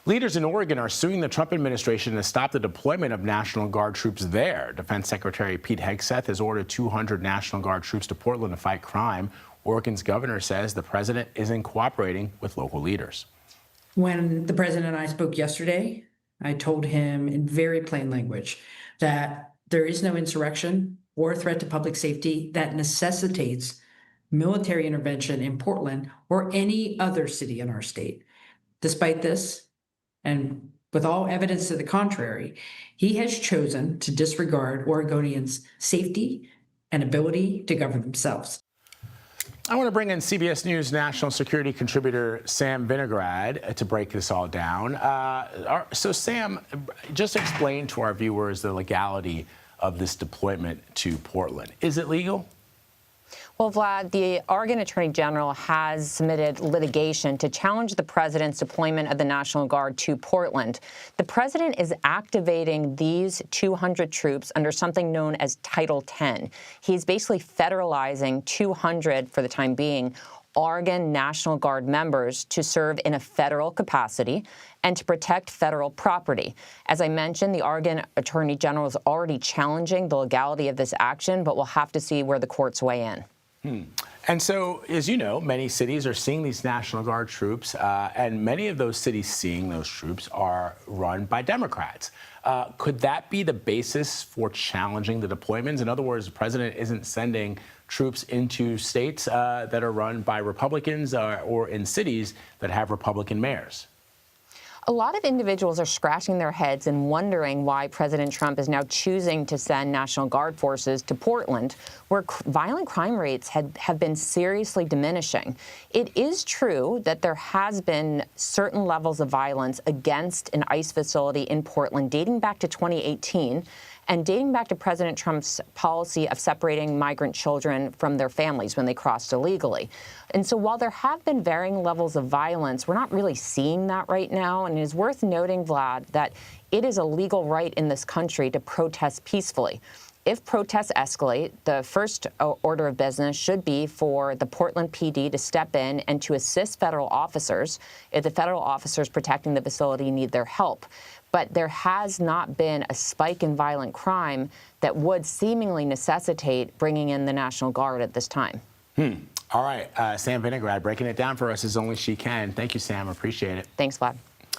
Leaders in Oregon are suing the Trump administration to stop the deployment of National Guard troops there. Defense Secretary Pete Hegseth has ordered 200 National Guard troops to Portland to fight crime. Oregon's governor says the president isn't cooperating with local leaders. When the president and I spoke yesterday, I told him in very plain language that there is no insurrection or threat to public safety that necessitates military intervention in Portland or any other city in our state. Despite this, and with all evidence to the contrary, he has chosen to disregard Oregonians' safety and ability to govern themselves. I want to bring in CBS News national security contributor Sam Vinograd to break this all down. So Sam, just explain to our viewers the legality of this deployment to Portland. Is it legal? Well, Vlad, the Oregon Attorney General has submitted litigation to challenge the president's deployment of the National Guard to Portland. The president is activating these 200 troops under something known as Title 10. He's basically federalizing 200, for the time being, Oregon National Guard members to serve in a federal capacity and to protect federal property. As I mentioned, the Oregon Attorney General is already challenging the legality of this action, but we'll have to see where the courts weigh in. And so, as you know, many cities are seeing these National Guard troops, and many of those cities seeing those troops are run by Democrats. Could that be the basis for challenging the deployments? In other words, the president isn't sending troops into states that are run by Republicans or in cities that have Republican mayors. A lot of individuals are scratching their heads and wondering why President Trump is now choosing to send National Guard forces to Portland, where violent crime rates have been seriously diminishing. It is true that there has been certain levels of violence against an ICE facility in Portland dating back to 2018 and dating back to President Trump's policy of separating migrant children from their families when they crossed illegally. And so while there have been varying levels of violence, we're not really seeing that right now. And it is worth noting, Vlad, that it is a legal right in this country to protest peacefully. If protests escalate, the first order of business should be for the Portland PD to step in and to assist federal officers if the federal officers protecting the facility need their help. But there has not been a spike in violent crime that would seemingly necessitate bringing in the National Guard at this time. All right, Sam Vinograd breaking it down for us as only she can. Thank you, Sam. Appreciate it. Thanks, Vlad.